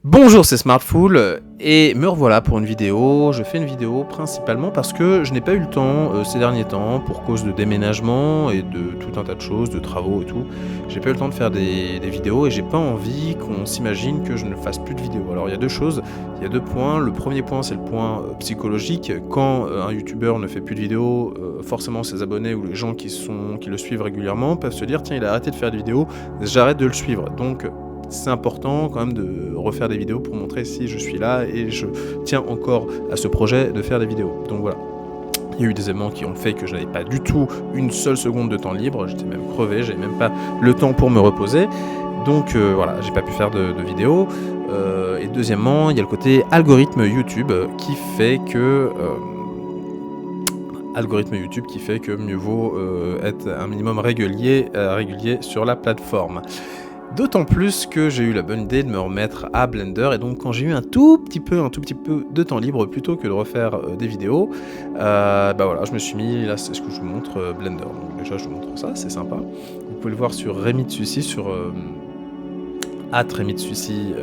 Bonjour, c'est Smartful et me revoilà pour une vidéo. Je fais une vidéo principalement parce que je n'ai pas eu le temps ces derniers temps pour cause de déménagement et de tout un tas de choses, de travaux et tout. J'ai pas eu le temps de faire des vidéos et j'ai pas envie qu'on s'imagine que je ne fasse plus de vidéos. Alors il y a deux choses, il y a deux points. Le premier point, c'est le point psychologique. Quand un youtubeur ne fait plus de vidéos, forcément ses abonnés ou les gens qui le suivent régulièrement peuvent se dire tiens, il a arrêté de faire des vidéos, j'arrête de le suivre. Donc c'est important quand même de refaire des vidéos pour montrer si je suis là et je tiens encore à ce projet de faire des vidéos. Donc voilà. Il y a eu des éléments qui ont fait que je n'avais pas du tout une seule seconde de temps libre, j'étais même crevé, j'avais même pas le temps pour me reposer. Donc voilà, j'ai pas pu faire de vidéos. Et deuxièmement, il y a le côté algorithme YouTube qui fait que mieux vaut être un minimum régulier sur la plateforme. D'autant plus que j'ai eu la bonne idée de me remettre à Blender et donc quand j'ai eu un tout petit peu de temps libre plutôt que de refaire des vidéos, bah voilà, je me suis mis, là c'est ce que je vous montre, Blender. Donc déjà je vous montre ça, c'est sympa. Vous pouvez le voir sur Remitsusi, sur @Remitsusi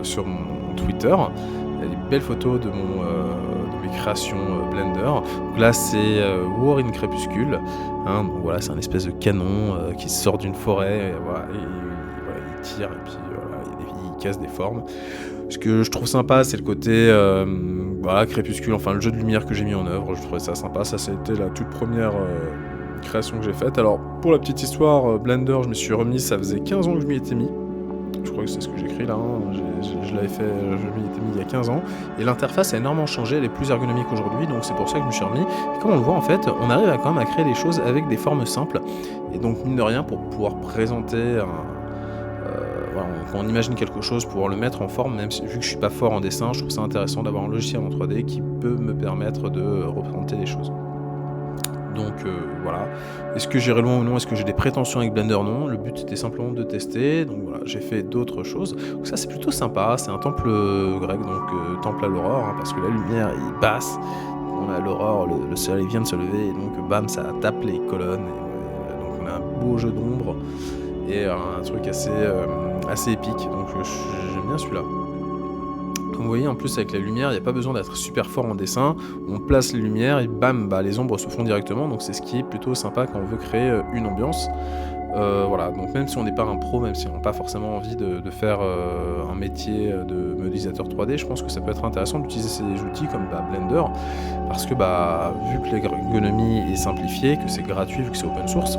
sur mon Twitter. Il y a des belles photos de mes créations Blender. Donc là c'est War in Crépuscule. Hein, donc voilà, c'est un espèce de canon qui sort d'une forêt, et voilà, il tire et puis voilà, il casse des formes. Ce que je trouve sympa, c'est le côté voilà, Crépuscule, enfin le jeu de lumière que j'ai mis en œuvre, je trouvais ça sympa. Ça, c'était la toute première création que j'ai faite. Alors, pour la petite histoire, Blender, je me suis remis, ça faisait 15 ans que je m'y étais mis. Je crois que c'est ce que j'écris là, hein. Je l'avais fait, je m'y étais mis il y a 15 ans. Et l'interface a énormément changé, elle est plus ergonomique aujourd'hui, donc c'est pour ça que je me suis remis. Et comme on le voit, en fait, on arrive quand même à créer des choses avec des formes simples. Et donc, mine de rien, pour pouvoir présenter voilà, quand on imagine quelque chose, pouvoir le mettre en forme, même si, vu que je suis pas fort en dessin, je trouve ça intéressant d'avoir un logiciel en 3D qui peut me permettre de représenter les choses. Donc voilà. Est-ce que j'irai loin ou non? Est-ce que j'ai des prétentions avec Blender? Non. Le but était simplement de tester. Donc voilà, j'ai fait d'autres choses. Donc ça c'est plutôt sympa. C'est un temple grec, donc temple à l'aurore, hein, parce que la lumière est basse. On a l'aurore, le soleil vient de se lever, et donc bam, ça tape les colonnes. Et, donc on a un beau jeu d'ombre et un truc assez épique. Donc j'aime bien celui-là. Comme vous voyez, en plus avec la lumière, il n'y a pas besoin d'être super fort en dessin. On place les lumières et bam, bah, les ombres se font directement. Donc c'est ce qui est plutôt sympa quand on veut créer une ambiance. Voilà, donc même si on n'est pas un pro, même si on n'a pas forcément envie de faire un métier de modélisateur 3D, je pense que ça peut être intéressant d'utiliser ces outils comme Blender, parce que vu que l'ergonomie est simplifiée, que c'est gratuit, vu que c'est open source,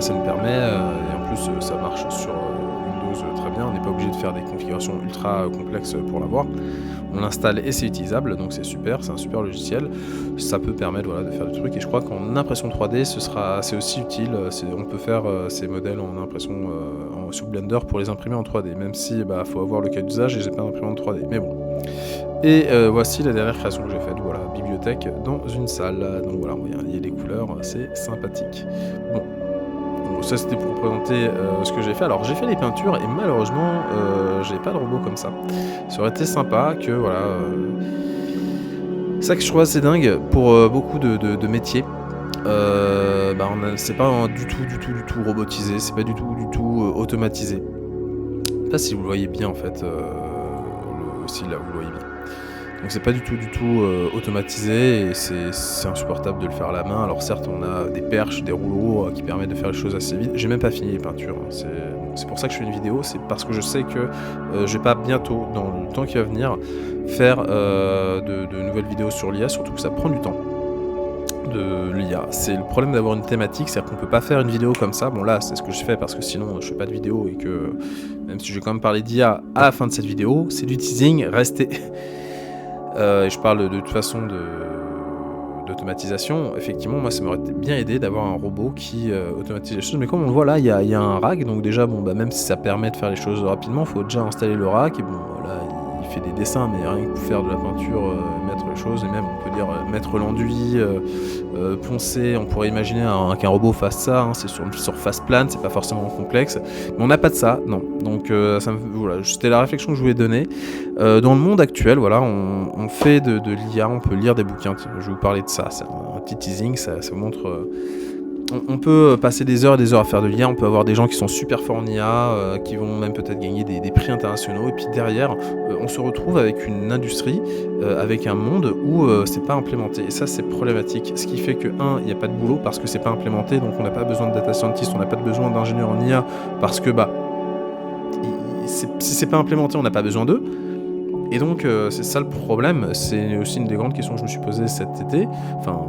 ça nous permet, et en plus ça marche sur Windows très bien, on n'est pas obligé de faire des configurations ultra complexes pour l'avoir. On l'installe et c'est utilisable, donc c'est super, c'est un super logiciel. Ça peut permettre voilà, de faire des trucs, et je crois qu'en impression 3D, c'est aussi utile. On peut faire ces modèles en impression sous Blender pour les imprimer en 3D, même si faut avoir le cas d'usage et j'ai pas d'imprimante 3D, mais bon. Et voici la dernière création que j'ai faite, voilà, bibliothèque dans une salle. Donc voilà, il y a des couleurs, c'est sympathique. Bon. Ça c'était pour vous présenter ce que j'ai fait. Alors j'ai fait les peintures et malheureusement j'ai pas de robot comme ça. Ça aurait été sympa que voilà. Ça que je trouve assez dingue pour beaucoup de métiers. C'est pas du tout robotisé, c'est pas du tout automatisé. Je sais pas si vous le voyez bien en fait. Si là vous le voyez bien. Donc c'est pas du tout automatisé et c'est insupportable de le faire à la main. Alors certes on a des perches, des rouleaux qui permettent de faire les choses assez vite. J'ai même pas fini les peintures, hein. C'est pour ça que je fais une vidéo, c'est parce que je sais que je vais pas bientôt, dans le temps qui va venir, faire de nouvelles vidéos sur l'IA, surtout que ça prend du temps de l'IA. C'est le problème d'avoir une thématique, c'est-à-dire qu'on peut pas faire une vidéo comme ça. Bon là c'est ce que je fais parce que sinon je fais pas de vidéo et que même si je vais quand même parler d'IA à la fin de cette vidéo, c'est du teasing, restez... je parle de toute façon d'automatisation. Effectivement, moi, ça m'aurait bien aidé d'avoir un robot qui automatise les choses. Mais comme on le voit là, il y a un rack. Donc déjà, même si ça permet de faire les choses rapidement, il faut déjà installer le rack. Et bon, là, il fait des dessins, mais rien que pour faire de la peinture, mettre les choses. Et même, on peut dire, mettre l'enduit, poncer. On pourrait imaginer qu'un robot fasse ça. Hein, c'est sur une surface plane, c'est pas forcément complexe. Mais on n'a pas de ça, non. Donc, voilà, c'était la réflexion que je voulais donner. Dans le monde actuel, voilà, on fait de l'IA, on peut lire des bouquins. Tiens, je vais vous parler de ça. C'est un petit teasing, ça vous montre on peut passer des heures et des heures à faire de l'IA, on peut avoir des gens qui sont super forts en IA, qui vont même peut-être gagner des prix internationaux et puis derrière, on se retrouve avec une industrie, avec un monde où, c'est pas implémenté et ça, c'est problématique. Ce qui fait que il y a pas de boulot parce que c'est pas implémenté, donc on n'a pas besoin de data scientist, on n'a pas besoin d'ingénieurs en IA parce que, bah, si c'est pas implémenté, on n'a pas besoin d'eux et donc c'est ça le problème. C'est aussi une des grandes questions que je me suis posée cet été, enfin,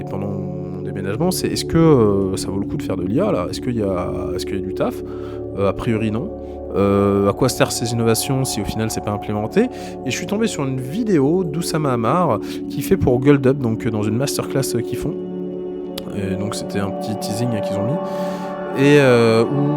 et pendant mon déménagement, c'est est-ce que ça vaut le coup de faire de l'IA là? Est-ce qu'il y a du taf? A priori non. À quoi servent ces innovations si au final c'est pas implémenté? Et je suis tombé sur une vidéo d'Oussama Hamar qui fait pour Goldup, donc dans une masterclass qu'ils font. Et donc c'était un petit teasing qu'ils ont mis. Et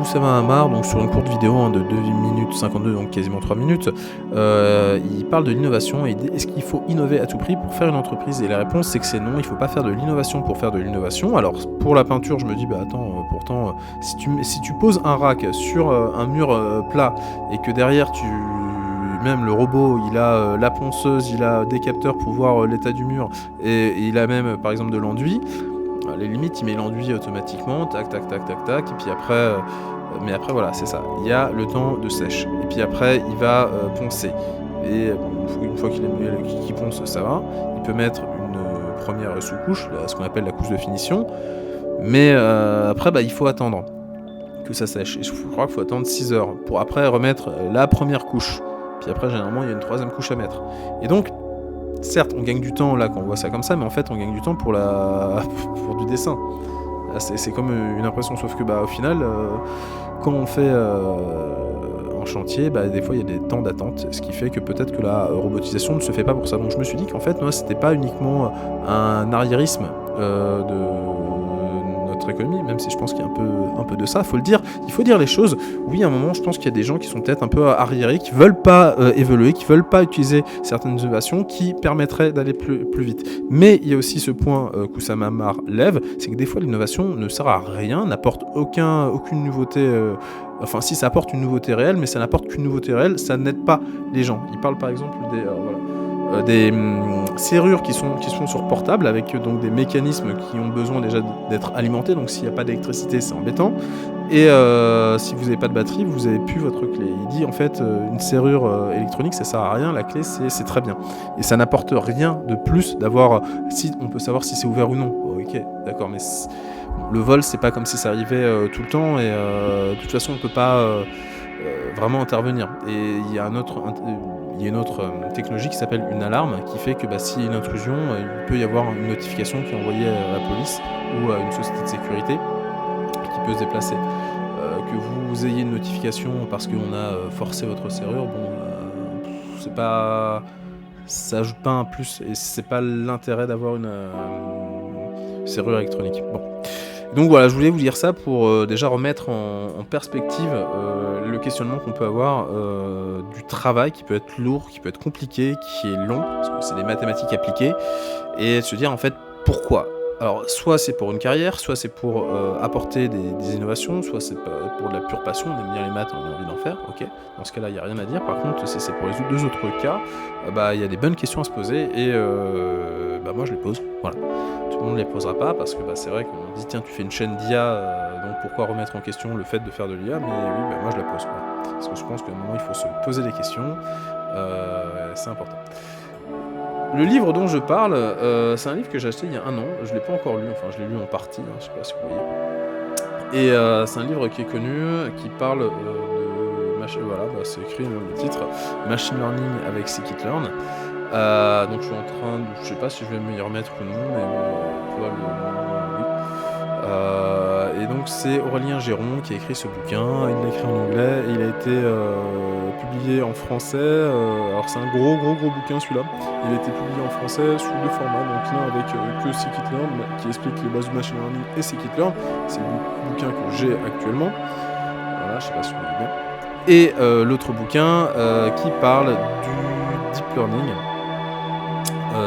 Oussama Hamar, donc sur une courte vidéo de 2 minutes 52, donc quasiment 3 minutes, il parle de l'innovation et il dit est-ce qu'il faut innover à tout prix pour faire une entreprise? Et la réponse c'est que c'est non, il faut pas faire de l'innovation pour faire de l'innovation. Alors pour la peinture, je me dis bah attends, pourtant si tu poses un rack sur un mur plat et que derrière même le robot, il a la ponceuse, il a des capteurs pour voir l'état du mur et il a même par exemple de l'enduit. Les limites, il met l'enduit automatiquement, tac, tac, tac, tac, tac, et puis après, mais après voilà, c'est ça. Il y a le temps de sèche, et puis après, il va poncer. Et une fois qu'il ponce, ça va. Il peut mettre une première sous-couche, ce qu'on appelle la couche de finition, mais après, bah, il faut attendre que ça sèche. Et je crois qu'il faut attendre 6 heures pour après remettre la première couche. Puis après, généralement, il y a une troisième couche à mettre. Et donc, certes, on gagne du temps là quand on voit ça comme ça, mais en fait, on gagne du temps pour du dessin. C'est comme une impression, sauf que bah, au final, quand on fait en chantier, bah, des fois il y a des temps d'attente, ce qui fait que peut-être que la robotisation ne se fait pas pour ça. Donc je me suis dit qu'en fait, moi, c'était pas uniquement un arriérisme de notre économie, même si je pense qu'il y a un peu de ça, faut le dire. Il faut dire les choses. Oui, à un moment, je pense qu'il y a des gens qui sont peut-être un peu arriérés, qui veulent pas évoluer, qui veulent pas utiliser certaines innovations qui permettraient d'aller plus vite. Mais il y a aussi ce point qu'Oussama Hamar lève, c'est que des fois l'innovation ne sert à rien, n'apporte aucune nouveauté. Enfin, si ça apporte une nouveauté réelle, mais ça n'apporte qu'une nouveauté réelle, ça n'aide pas les gens. Il parle par exemple des serrures qui sont sur portable avec donc des mécanismes qui ont besoin déjà d'être alimentés, donc s'il n'y a pas d'électricité c'est embêtant et si vous n'avez pas de batterie vous n'avez plus votre clé. Il dit en fait une serrure électronique ça sert à rien, la clé c'est très bien et ça n'apporte rien de plus d'avoir si on peut savoir si c'est ouvert ou non. Ok, d'accord, mais le vol c'est pas comme si ça arrivait tout le temps et de toute façon on peut pas vraiment intervenir. Et il y a une autre technologie qui s'appelle une alarme qui fait que s'il y a une intrusion, il peut y avoir une notification qui est envoyée à la police ou à une société de sécurité qui peut se déplacer. Que vous ayez une notification parce qu'on a forcé votre serrure, c'est pas, ça ajoute pas un plus et c'est pas l'intérêt d'avoir une serrure électronique. Bon. Donc voilà, je voulais vous dire ça pour déjà remettre en perspective le questionnement qu'on peut avoir du travail qui peut être lourd, qui peut être compliqué, qui est long, parce que c'est des mathématiques appliquées, et se dire en fait pourquoi. Alors soit c'est pour une carrière, soit c'est pour apporter des innovations, soit c'est pour de la pure passion, on aime bien les maths, on a envie d'en faire, ok. Dans ce cas-là, il n'y a rien à dire. Par contre, si c'est pour les deux autres cas, il y a des bonnes questions à se poser et moi je les pose, voilà. Tout le monde ne les posera pas parce que c'est vrai qu'on dit tiens tu fais une chaîne d'IA donc pourquoi remettre en question le fait de faire de l'IA, mais oui moi je la pose quoi. Parce que je pense qu'à un moment il faut se poser des questions, c'est important. Le livre dont je parle, c'est un livre que j'ai acheté il y a 1 an, je l'ai pas encore lu, enfin je l'ai lu en partie, je sais pas si vous voyez. Et c'est un livre qui est connu, qui parle de c'est écrit dans le titre, Machine Learning avec Scikit-learn. Donc je suis en train de, je sais pas si je vais m'y remettre ou non, mais probablement oui. Et donc c'est Aurélien Géron qui a écrit ce bouquin, il l'a écrit en anglais, et il a été publié en français, alors c'est un gros bouquin celui-là, il a été publié en français sous 2 formats, donc l'un avec que Scikit-learn qui explique les bases du machine learning et Scikit-learn, c'est le bouquin que j'ai actuellement, voilà, je sais pas si vous voyez bien, et l'autre bouquin qui parle du deep learning,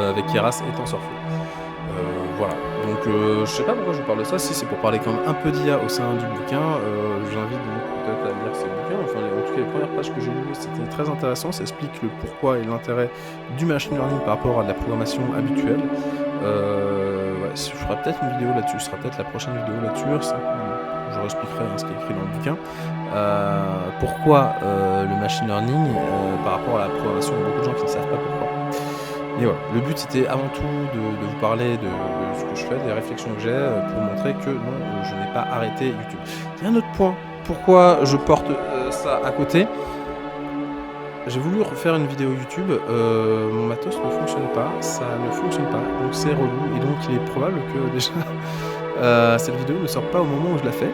avec Keras et TensorFlow. Voilà. Donc je sais pas pourquoi je vous parle de ça, si c'est pour parler quand même un peu d'IA au sein du bouquin, j'invite donc peut-être à lire ces bouquins, enfin en tout cas les premières pages que j'ai lues c'était très intéressant, ça explique le pourquoi et l'intérêt du machine learning par rapport à de la programmation habituelle, Ouais, je ferai peut-être une vidéo là-dessus, ce sera peut-être la prochaine vidéo là-dessus, ça, je leur expliquerai, hein, ce qui est écrit dans le bouquin. Pourquoi, le machine learning, par rapport à la programmation, il y a beaucoup de gens qui ne savent pas pourquoi. Et voilà, le but c'était avant tout de vous parler de ce que je fais, des réflexions que j'ai, pour montrer que non, je n'ai pas arrêté YouTube. Il y a un autre point, pourquoi je porte, ça à côté. J'ai voulu refaire une vidéo YouTube, mon matos ne fonctionne pas, ça ne fonctionne pas, donc c'est relou et donc il est probable que déjà, cette vidéo ne sorte pas au moment où je la fais.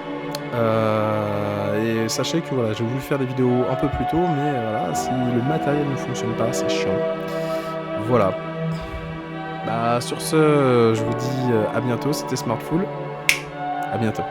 Et sachez que voilà, j'ai voulu faire des vidéos un peu plus tôt, mais voilà, si le matériel ne fonctionne pas, c'est chiant. Voilà. Bah, sur ce, je vous dis, à bientôt, c'était Smartful. À bientôt.